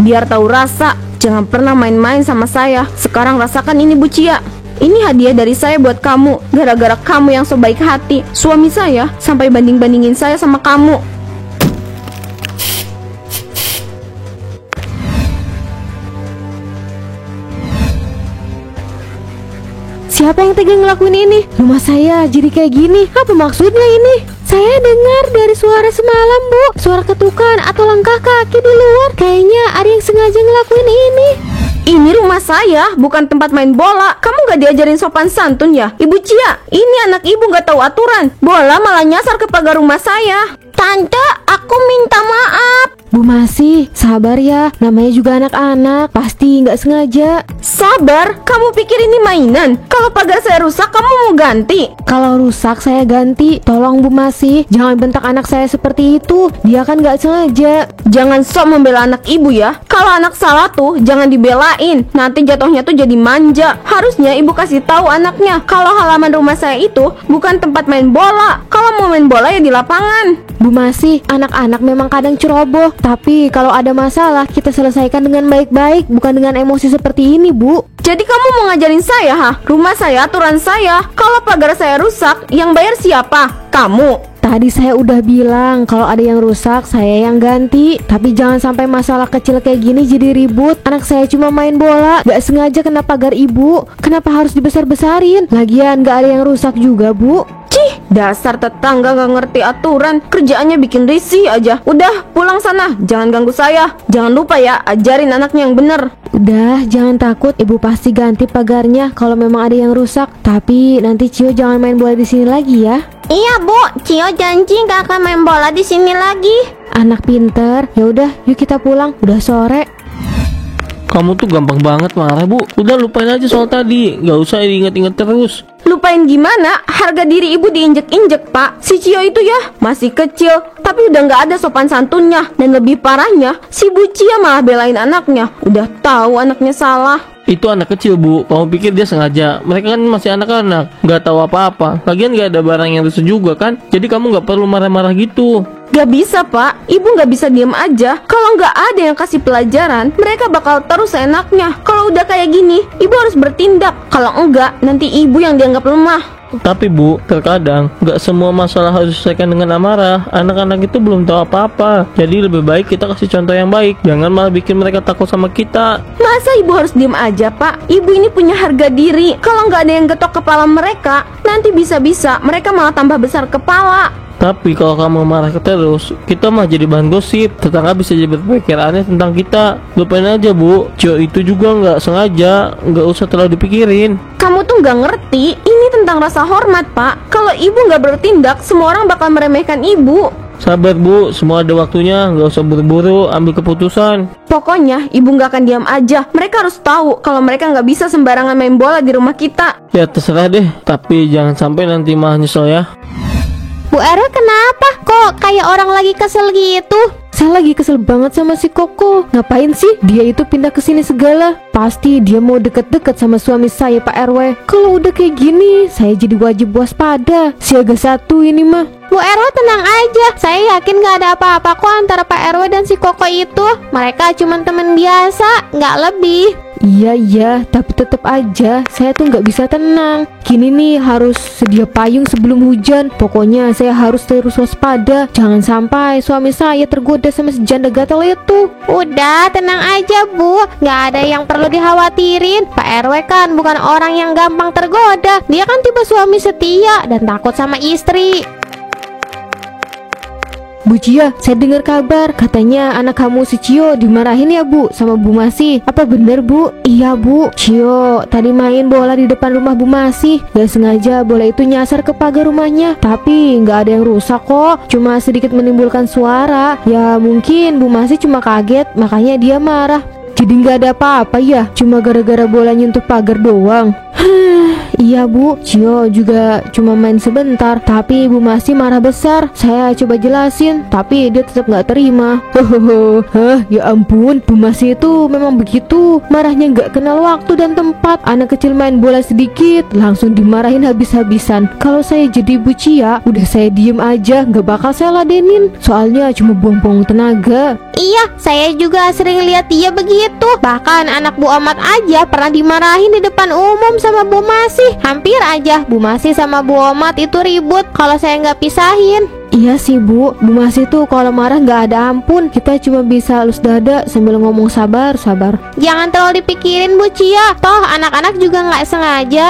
Biar tahu rasa, jangan pernah main-main sama saya. Sekarang rasakan ini Bu Cia. Ini hadiah dari saya buat kamu. Gara-gara kamu yang so baik hati, suami saya sampai banding-bandingin saya sama kamu. Siapa yang tega ngelakuin ini? Rumah saya jadi kayak gini. Apa maksudnya ini? Saya dengar dari suara semalam, Bu. Suara ketukan atau langkah kaki di luar. Kayaknya ada yang sengaja ngelakuin ini. Ini rumah saya, bukan tempat main bola. Kamu gak diajarin sopan santun ya? Ibu Cia, ini anak ibu gak tahu aturan. Bola malah nyasar ke pagar rumah saya. Tante, aku minta maaf. Bu Masih, sabar ya. Namanya juga anak-anak, pasti nggak sengaja. Sabar? Kamu pikir ini mainan? Kalau pagar saya rusak, kamu mau ganti? Kalau rusak saya ganti. Tolong Bu Masih, jangan bentak anak saya seperti itu. Dia kan nggak sengaja. Jangan sok membela anak ibu ya. Kalau anak salah tuh, jangan dibelain. Nanti jatuhnya tuh jadi manja. Harusnya ibu kasih tahu anaknya kalau halaman rumah saya itu bukan tempat main bola. Kalau mau main bola ya di lapangan. Bu Masih, anak-anak memang kadang ceroboh. Tapi kalau ada masalah, kita selesaikan dengan baik-baik, bukan dengan emosi seperti ini, Bu. Jadi kamu mau ngajarin saya, ha? Rumah saya, aturan saya. Kalau pagar saya rusak, yang bayar siapa? Kamu. Tadi saya udah bilang kalau ada yang rusak saya yang ganti. Tapi jangan sampai masalah kecil kayak gini jadi ribut. Anak saya cuma main bola, gak sengaja kena pagar ibu. Kenapa harus dibesar-besarin? Lagian gak ada yang rusak juga, Bu. Cih, dasar tetangga gak ngerti aturan. Kerjaannya bikin risih aja. Udah, pulang sana, jangan ganggu saya. Jangan lupa ya, ajarin anaknya yang bener. Udah, jangan takut, ibu pasti ganti pagarnya kalau memang ada yang rusak. Tapi nanti Cio jangan main bola di sini lagi ya. Iya Bu, Cio janji gak akan main bola di sini lagi. Anak pinter. Ya udah, yuk kita pulang. Udah sore. Kamu tuh gampang banget marah, Bu. Udah lupain aja soal tadi, gak usah diinget-inget terus. Lupain gimana? Harga diri ibu diinjek-injek, Pak. Si Cio itu ya masih kecil, tapi udah gak ada sopan santunnya. Dan lebih parahnya, si Bu Cia malah belain anaknya. Udah tahu anaknya salah. Itu anak kecil, Bu. Kamu pikir dia sengaja? Mereka kan masih anak-anak, gak tahu apa-apa. Lagian gak ada barang yang rusak juga kan. Jadi kamu gak perlu marah-marah gitu. Gak bisa, Pak. Ibu gak bisa diem aja. Kalau gak ada yang kasih pelajaran, mereka bakal terus enaknya. Kalau udah kayak gini, ibu harus bertindak. Kalau enggak, nanti ibu yang dianggap lemah. Tapi Bu, terkadang gak semua masalah harus diselesaikan dengan amarah. Anak-anak itu belum tahu apa-apa. Jadi lebih baik kita kasih contoh yang baik. Jangan malah bikin mereka takut sama kita. Masa ibu harus diem aja, Pak? Ibu ini punya harga diri. Kalau gak ada yang getok kepala mereka, nanti bisa-bisa mereka malah tambah besar kepala. Tapi kalau kamu marah terus, kita mah jadi bahan gosip. Tetangga bisa jadi berpikir aneh tentang kita. Lupain aja, Bu. Cio itu juga nggak sengaja. Nggak usah terlalu dipikirin. Kamu tuh nggak ngerti. Ini tentang rasa hormat, Pak. Kalau ibu nggak bertindak, semua orang bakal meremehkan ibu. Sabar, Bu. Semua ada waktunya. Nggak usah buru-buru ambil keputusan. Pokoknya ibu nggak akan diam aja. Mereka harus tahu kalau mereka nggak bisa sembarangan main bola di rumah kita. Ya terserah deh. Tapi jangan sampai nanti malah nyesel ya. Bu Era kenapa? Kok kayak orang lagi kesel gitu? Saya lagi kesel banget sama si Koko. Ngapain sih dia itu pindah ke sini segala? Pasti dia mau deket-deket sama suami saya, Pak RW. Kalau udah kayak gini, saya jadi wajib waspada. Siaga satu ini mah. Bu RW tenang aja. Saya yakin gak ada apa-apa kok antara Pak RW dan si Koko itu. Mereka cuma teman biasa, gak lebih. Iya, tapi tetap aja saya tuh nggak bisa tenang. Gini nih, harus sedia payung sebelum hujan. Pokoknya saya harus terus waspada. Jangan sampai suami saya tergoda sama si janda gatel itu. Udah, tenang aja Bu. Gak ada yang perlu dikhawatirin. Pak RW kan bukan orang yang gampang tergoda. Dia kan tipe suami setia dan takut sama istri. Bu Cia, saya dengar kabar katanya anak kamu si Cio dimarahin ya Bu sama Bu Masih. Apa bener Bu? Iya Bu, Cio tadi main bola di depan rumah Bu Masih. Gak sengaja bola itu nyasar ke pagar rumahnya. Tapi gak ada yang rusak kok. Cuma sedikit menimbulkan suara. Ya mungkin Bu Masih cuma kaget, makanya dia marah. Jadi gak ada apa-apa ya? Cuma gara-gara bola nyentuh pagar doang. Iya Bu, Cio juga cuma main sebentar, tapi Bu Masi marah besar. Saya coba jelasin, tapi dia tetap nggak terima. Hah, ya ampun, Bu Masi itu memang begitu. Marahnya nggak kenal waktu dan tempat. Anak kecil main bola sedikit, langsung dimarahin habis-habisan. Kalau saya jadi Bu Cia, udah saya diem aja, nggak bakal saya ladenin. Soalnya cuma buang-buang tenaga. Iya, saya juga sering lihat dia begitu. Bahkan anak Bu Omat aja pernah dimarahin di depan umum sama Bu Masi. Hampir aja Bu Masi sama Bu Omat itu ribut kalau saya nggak pisahin. Iya sih Bu, Bu Masi tuh kalau marah nggak ada ampun. Kita cuma bisa halus dada sambil ngomong sabar. Jangan terlalu dipikirin Bu Cia. Toh anak-anak juga nggak sengaja.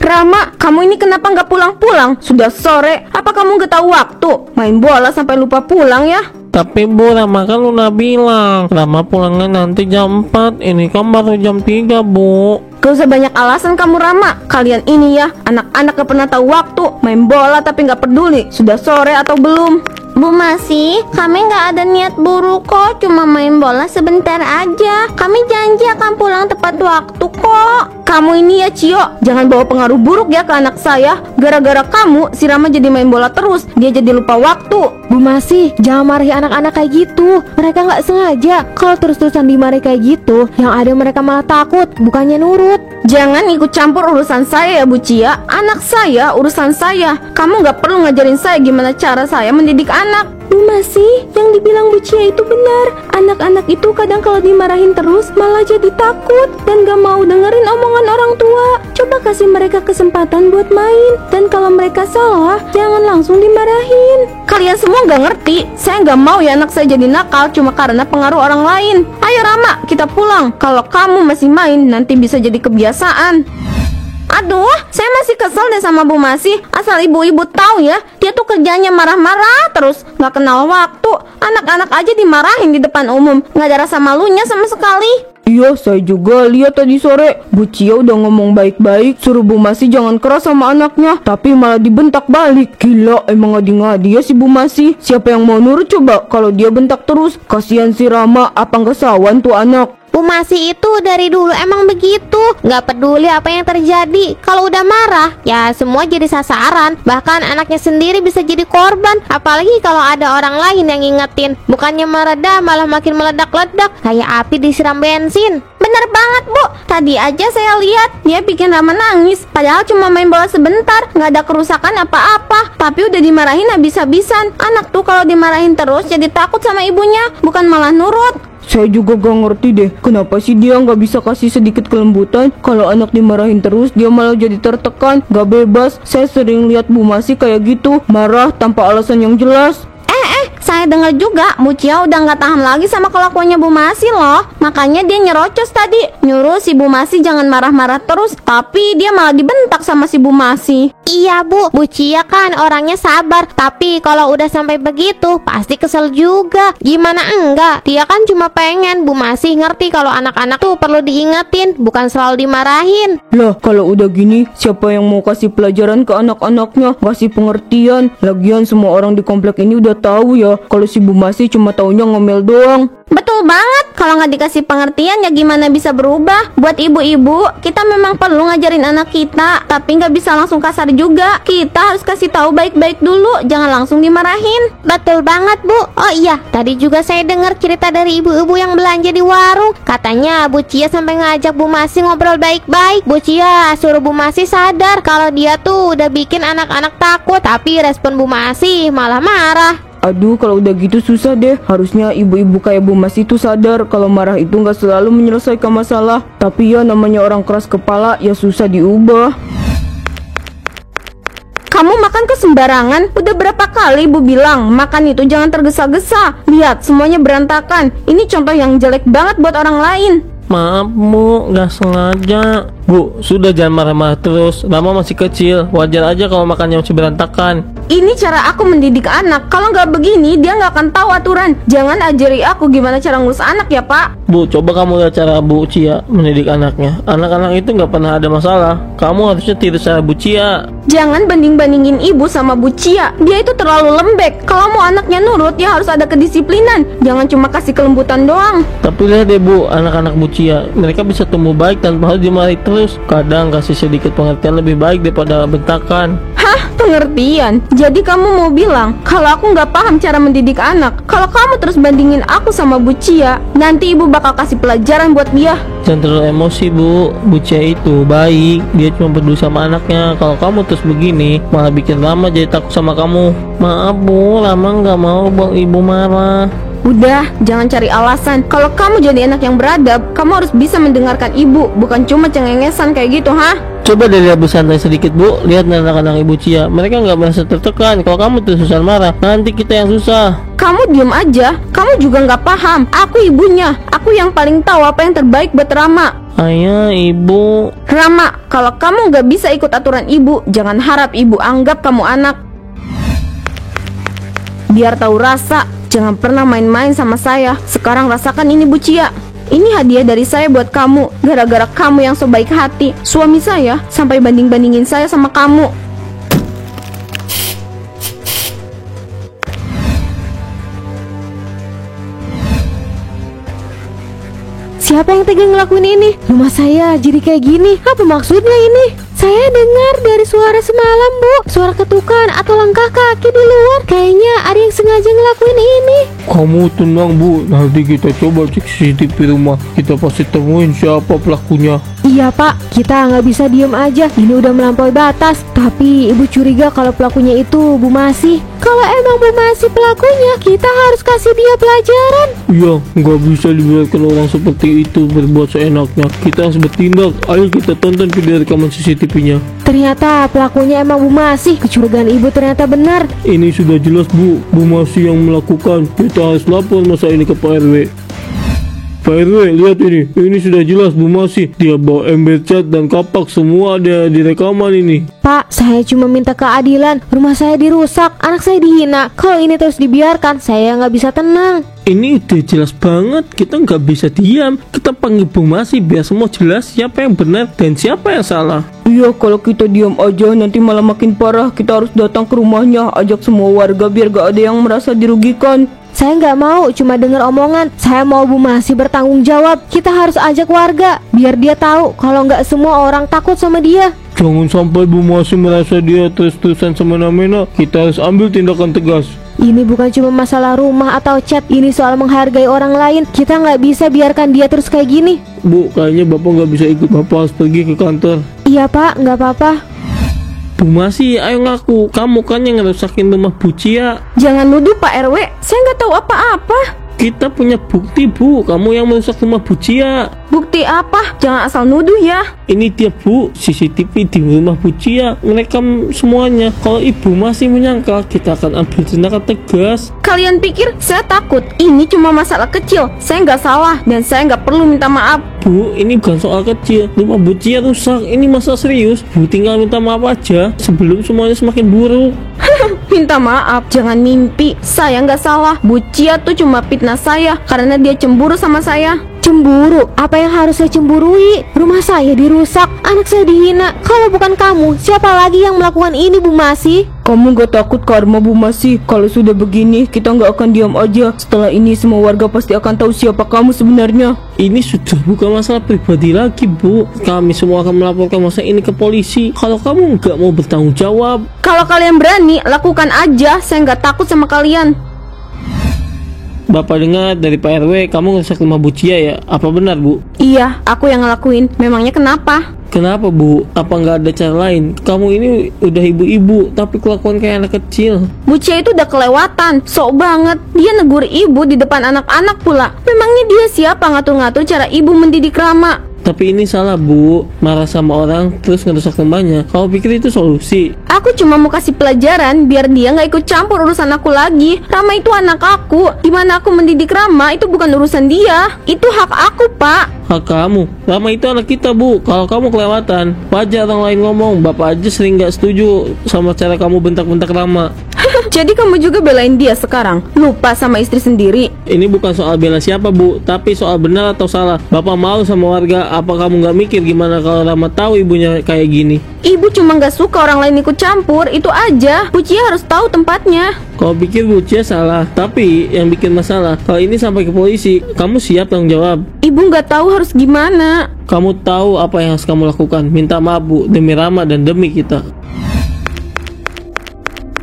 Rama, kamu ini kenapa nggak pulang-pulang? Sudah sore, apa kamu nggak tahu waktu? Main bola sampai lupa pulang ya? Tapi Bu, Rama kan udah bilang Rama pulangnya nanti jam 4. Ini kan baru jam 3 Bu. Gak usah banyak alasan kamu Rama. Kalian ini ya, anak-anak gak pernah tahu waktu. Main bola tapi gak peduli sudah sore atau belum. Bu Masi, kami gak ada niat buruk kok. Cuma main bola sebentar aja. Kami janji akan pulang tepat waktu kok. Kamu ini ya Cio, jangan bawa pengaruh buruk ya ke anak saya. Gara-gara kamu, si Rama jadi main bola terus. Dia jadi lupa waktu. Bu Masi, jangan marahi anak-anak kayak gitu. Mereka nggak sengaja. Kalau terus-terusan dimarahi kayak gitu, yang ada mereka malah takut, bukannya nurut. Jangan ikut campur urusan saya ya Bu Cia. Anak saya, urusan saya. Kamu gak perlu ngajarin saya gimana cara saya mendidik anak. Bu Masi, yang dibilang Bu Cia itu benar. Anak-anak itu kadang kalau dimarahin terus malah jadi takut dan gak mau dengerin omongan orang tua. Coba kasih mereka kesempatan buat main. Dan kalau mereka salah, jangan langsung dimarahin. Kalian semua gak ngerti. Saya gak mau ya anak saya jadi nakal cuma karena pengaruh orang lain. Ayo Rama, kita pulang. Kalau kamu masih main, nanti bisa jadi kebiasaan. Aduh, saya masih kesel deh sama Bu Masi. Asal ibu-ibu tahu ya, dia tuh kerjanya marah-marah terus, gak kenal waktu. Anak-anak aja dimarahin di depan umum, gak ada rasa malunya sama sekali. Iya, saya juga lihat tadi sore Bu Cia udah ngomong baik-baik, suruh Bu Masi jangan keras sama anaknya, tapi malah dibentak balik. Gila, emang ngadi-ngadi ya si Bu Masi. Siapa yang mau nurut coba kalau dia bentak terus? Kasihan si Rama, apa nggak sawan tuh anak. Bu Masi itu dari dulu emang begitu, nggak peduli apa yang terjadi. Kalau udah marah, ya semua jadi sasaran. Bahkan anaknya sendiri bisa jadi korban. Apalagi kalau ada orang lain yang ngingetin. Bukannya mereda, malah makin meledak-ledak kayak api disiram bensin. Bener banget Bu, tadi aja saya lihat dia bikin Rama nangis. Padahal cuma main bola sebentar, nggak ada kerusakan apa-apa. Tapi udah dimarahin habis-habisan. Anak tuh kalau dimarahin terus jadi takut sama ibunya, bukan malah nurut. Saya juga gak ngerti deh, kenapa sih dia nggak bisa kasih sedikit kelembutan? Kalau anak dimarahin terus, dia malah jadi tertekan, gak bebas. Saya sering lihat Bu Masi kayak gitu, marah tanpa alasan yang jelas. Saya dengar juga Bu Cia udah nggak tahan lagi sama kelakuannya Bu Masi loh. Makanya dia nyerocos tadi, nyuruh si Bu Masi jangan marah-marah terus. Tapi dia malah dibentak sama si Bu Masi. Iya Bu, Bu Cia kan orangnya sabar. Tapi kalau udah sampai begitu, pasti kesel juga. Gimana enggak, dia kan cuma pengen Bu Masi ngerti kalau anak-anak tuh perlu diingetin, bukan selalu dimarahin. Lah, kalau udah gini, siapa yang mau kasih pelajaran ke anak-anaknya? Kasih pengertian. Lagian semua orang di komplek ini udah tahu ya, kalau si Bu Masi cuma taunya ngomel doang. Betul banget, kalau nggak dikasih pengertian ya gimana bisa berubah. Buat ibu-ibu, kita memang perlu ngajarin anak kita, tapi nggak bisa langsung kasar juga. Kita harus kasih tahu baik-baik dulu, jangan langsung dimarahin. Betul banget Bu. Oh iya, tadi juga saya dengar cerita dari ibu-ibu yang belanja di warung. Katanya Bu Cia sampai ngajak Bu Masi ngobrol baik-baik. Bu Cia suruh Bu Masi sadar kalau dia tuh udah bikin anak-anak takut, tapi respon Bu Masi malah marah. Aduh, kalau udah gitu susah deh. Harusnya ibu-ibu kayak Bu Masi itu sadar kalau marah itu nggak selalu menyelesaikan masalah. Tapi ya namanya orang keras kepala, ya susah diubah. Kamu makan ke sembarangan. Udah berapa kali Ibu bilang makan itu jangan tergesa-gesa. Lihat, semuanya berantakan. Ini contoh yang jelek banget buat orang lain. Maaf Bu, gak sengaja. Bu, sudah jangan marah-marah terus. Rama masih kecil, wajar aja kalau makannya masih berantakan. Ini cara aku mendidik anak. Kalau nggak begini, dia nggak akan tahu aturan. Jangan ajari aku gimana cara ngurus anak ya, Pak. Bu, coba kamu lihat cara Bu Cia mendidik anaknya. Anak-anak itu nggak pernah ada masalah. Kamu harusnya tiru cara Bu Cia. Jangan banding-bandingin ibu sama Bu Cia. Dia itu terlalu lembek. Kalau mau anaknya nurut, ya harus ada kedisiplinan. Jangan cuma kasih kelembutan doang. Tapi lihat deh Bu, anak-anak Bu Cia, mereka bisa tumbuh baik tanpa harus dimarahi terus. Kadang kasih sedikit pengertian lebih baik daripada bentakan. Hah? Pengertian? Jadi kamu mau bilang kalau aku nggak paham cara mendidik anak? Kalau kamu terus bandingin aku sama Bu Cia, nanti ibu bakal kasih pelajaran buat dia. Jangan terlalu emosi Bu. Bu Cia itu baik, dia cuma peduli sama anaknya. Kalau kamu terus begini, malah bikin Rama jadi takut sama kamu. Maaf Bu, Rama nggak mau Bang Ibu marah. Udah, jangan cari alasan. Kalau kamu jadi anak yang beradab, kamu harus bisa mendengarkan ibu, bukan cuma cengengesan kayak gitu, ha? Coba dari santai sedikit Bu, lihat anak-anak Ibu Cia, mereka nggak merasa tertekan. Kalau kamu terus susah marah, nanti kita yang susah. Kamu diem aja, kamu juga nggak paham. Aku ibunya, aku yang paling tahu apa yang terbaik buat Rama. Ayah, Ibu. Rama, kalau kamu nggak bisa ikut aturan ibu, jangan harap ibu anggap kamu anak. Biar tahu rasa, jangan pernah main-main sama saya. Sekarang rasakan ini Bu Cia. Ini hadiah dari saya buat kamu. Gara-gara kamu yang so baik hati, suami saya sampai banding-bandingin saya sama kamu. Siapa yang tega ngelakuin ini? Rumah saya jadi kayak gini. Apa maksudnya ini? Saya dengar dari suara semalam, Bu. Suara ketukan atau langkah kaki di luar. Kayaknya ada yang sengaja ngelakuin ini. Kamu tenang Bu, nanti kita coba cek CCTV rumah. Kita pasti temuin siapa pelakunya. Iya Pak, kita nggak bisa diem aja. Ini udah melampaui batas. Tapi Ibu curiga kalau pelakunya itu Bu Masih. Kalau emang Bu Masih pelakunya, kita harus kasih dia pelajaran. Iya, nggak bisa dibiarkan orang seperti itu berbuat seenaknya. Kita harus bertindak. Ayo kita tonton video rekaman CCTV-nya. Ternyata pelakunya emang Bu Masih. Kecurigaan Ibu ternyata benar. Ini sudah jelas Bu, Bu Masih yang melakukan. Kita harus lapor masa ini ke Pak RW. Pak RW, lihat ini sudah jelas Bu Masih. Dia bawa ember cat dan kapak, semua ada di rekaman ini. Pak, saya cuma minta keadilan. Rumah saya dirusak, anak saya dihina. Kalau ini terus dibiarkan, saya nggak bisa tenang. Ini udah jelas banget, kita nggak bisa diam. Kita panggil Bu Masih biar semua jelas siapa yang benar dan siapa yang salah. Iya, kalau kita diam aja nanti malah makin parah. Kita harus datang ke rumahnya, ajak semua warga biar gak ada yang merasa dirugikan. Saya nggak mau cuma dengar omongan. Saya mau Bu Masih bertanggung jawab. Kita harus ajak warga biar dia tahu kalau nggak semua orang takut sama dia. Jangan sampai Bu Masih merasa dia terus-terusan semena-mena. Kita harus ambil tindakan tegas. Ini bukan cuma masalah rumah atau cat. Ini soal menghargai orang lain. Kita nggak bisa biarkan dia terus kayak gini. Bu, kayaknya Bapak nggak bisa ikut. Bapak harus pergi ke kantor. Iya Pak, nggak apa-apa. Bu Masih, ayo ngaku. Kamu kan yang ngerusakin rumah Bu Cia. Jangan nuduh Pak RW, saya nggak tahu apa-apa. Kita punya bukti Bu, kamu yang merusak rumah Bu Cia. Bukti apa? Jangan asal nuduh ya. Ini dia Bu, CCTV di rumah Bu Cia merekam semuanya. Kalau Ibu masih menyangka, kita akan ambil tindakan tegas. Kalian pikir saya takut? Ini cuma masalah kecil. Saya nggak salah dan saya nggak perlu minta maaf. Bu, ini bukan soal kecil. Rumah Bu Cia rusak, ini masalah serius. Bu tinggal minta maaf aja sebelum semuanya semakin buruk. Minta maaf, jangan mimpi. Saya nggak salah. Bu Cia tuh cuma fitnah saya karena dia cemburu sama saya. Cemburu? Apa yang harus saya cemburui? Rumah saya dirusak, anak saya dihina. Kalau bukan kamu, siapa lagi yang melakukan ini Bu Masih? Kamu gak takut karma Bu Masih? Kalau sudah begini, kita gak akan diam aja. Setelah ini semua warga pasti akan tahu siapa kamu sebenarnya. Ini sudah bukan masalah pribadi lagi Bu. Kami semua akan melaporkan masalah ini ke polisi. Kalau kamu nggak mau bertanggung jawab, kalau kalian berani, lakukan aja. Saya nggak takut sama kalian. Bapak dengar dari Pak RW kamu ngerusak rumah Bu Cia ya? Apa benar Bu? Iya, aku yang ngelakuin. Memangnya kenapa? Kenapa Bu? Apa nggak ada cara lain? Kamu ini udah ibu-ibu tapi kelakuan kayak anak kecil. Bu Cia itu udah kelewatan. Sok banget. Dia negur ibu di depan anak-anak pula. Memangnya dia siapa ngatur-ngatur cara ibu mendidik Rama? Tapi ini salah Bu, marah sama orang terus ngerusak rumahnya. Kamu pikir itu solusi? Aku cuma mau kasih pelajaran biar dia nggak ikut campur urusan aku lagi. Rama itu anak aku. Gimana aku mendidik Rama itu bukan urusan dia. Itu hak aku Pak. hak kamu. Rama itu anak kita, Bu. Kalau kamu kelewatan, wajar orang lain ngomong. Bapak aja sering gak setuju sama cara kamu bentak-bentak Rama. Jadi kamu juga belain dia sekarang? Lupa sama istri sendiri? Ini bukan soal bela siapa, Bu, tapi soal benar atau salah. Bapak malu sama warga. Apa kamu gak mikir gimana kalau Rama tahu ibunya kayak gini? Ibu cuma gak suka orang lain ikut campur, itu aja. Bu Cia harus tahu tempatnya. Kau pikir Bu Cia salah, tapi yang bikin masalah kalau ini sampai ke polisi, kamu siap tanggung jawab. Ibu gak tahu harus gimana. Kamu tahu apa yang harus kamu lakukan. Minta maaf, Bu, demi Rama dan demi kita.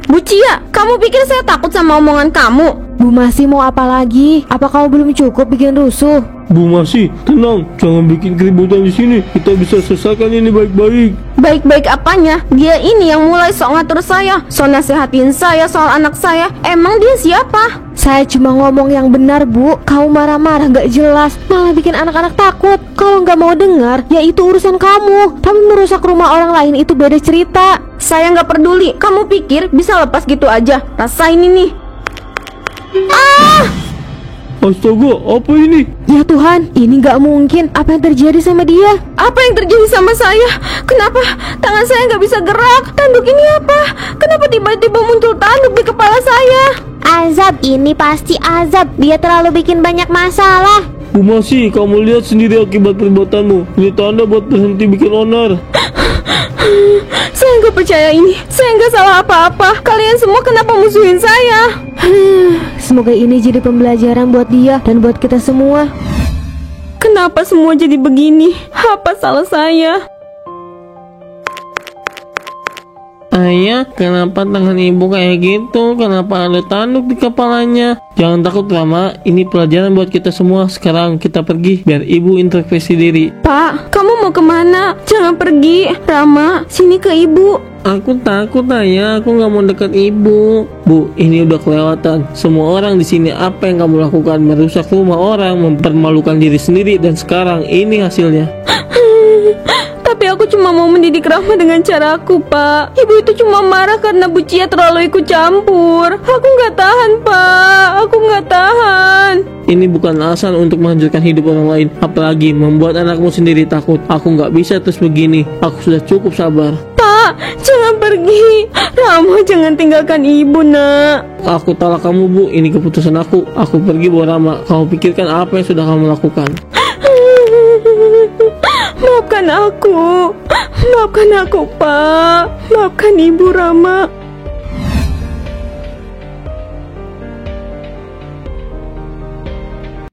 Bu Cia, kamu pikir saya takut sama omongan kamu? Bu Masi mau apa lagi? Apa kamu belum cukup bikin rusuh? Bu Masi, tenang, jangan bikin keributan di sini. Kita bisa selesaikan ini baik-baik. Baik-baik apanya? Dia ini yang mulai sok ngatur saya, sok nasehatin saya soal anak saya. Emang dia siapa? Saya cuma ngomong yang benar, Bu. Kamu marah-marah gak jelas, malah bikin anak-anak takut. Kalau nggak mau dengar, ya itu urusan kamu. Tapi merusak rumah orang lain itu beda cerita. Saya nggak peduli. Kamu pikir bisa lepas gitu aja? Rasain ini. Astaga, apa ini? Ya Tuhan, ini nggak mungkin. Apa yang terjadi sama dia? Apa yang terjadi sama saya? Kenapa tangan saya nggak bisa gerak? Tanduk ini apa? Kenapa tiba-tiba muncul tanduk di kepala saya? Azab, ini pasti azab. Dia terlalu bikin banyak masalah. Bu Masi, kamu lihat sendiri akibat perbuatanmu. Ini tanda buat berhenti bikin onar. Saya nggak percaya ini. Saya nggak salah apa-apa. Kalian semua kenapa musuhin saya? Semoga ini jadi pembelajaran buat dia dan buat kita semua. Kenapa semua jadi begini? Apa salah saya? Ayah, kenapa tangan ibu kayak gitu? Kenapa ada tanduk di kepalanya? Jangan takut Rama, ini pelajaran buat kita semua. Sekarang kita pergi biar ibu introspeksi diri. Pak, kamu mau kemana? Jangan pergi. Rama, sini ke ibu. Aku takut ayah, aku nggak mau dekat ibu. Bu, ini udah kelewatan. Semua orang di sini apa yang kamu lakukan? Merusak rumah orang, mempermalukan diri sendiri, dan sekarang ini hasilnya. Tapi aku cuma mau mendidik Rama dengan caraku, Pak. Ibu itu cuma marah karena Bu Cia terlalu ikut campur. Aku nggak tahan, Pak. Aku nggak tahan. Ini bukan alasan untuk menghancurkan hidup orang lain, apalagi membuat anakmu sendiri takut. Aku nggak bisa terus begini. Aku sudah cukup sabar. Pak, jangan pergi. Rama, jangan tinggalkan ibu, nak. Aku tolak kamu, Bu. Ini keputusan aku. Aku pergi bawa Rama. Kamu pikirkan apa yang sudah kamu lakukan. Maafkan aku. Maafkan aku, Pak. Maafkan ibu, Rama.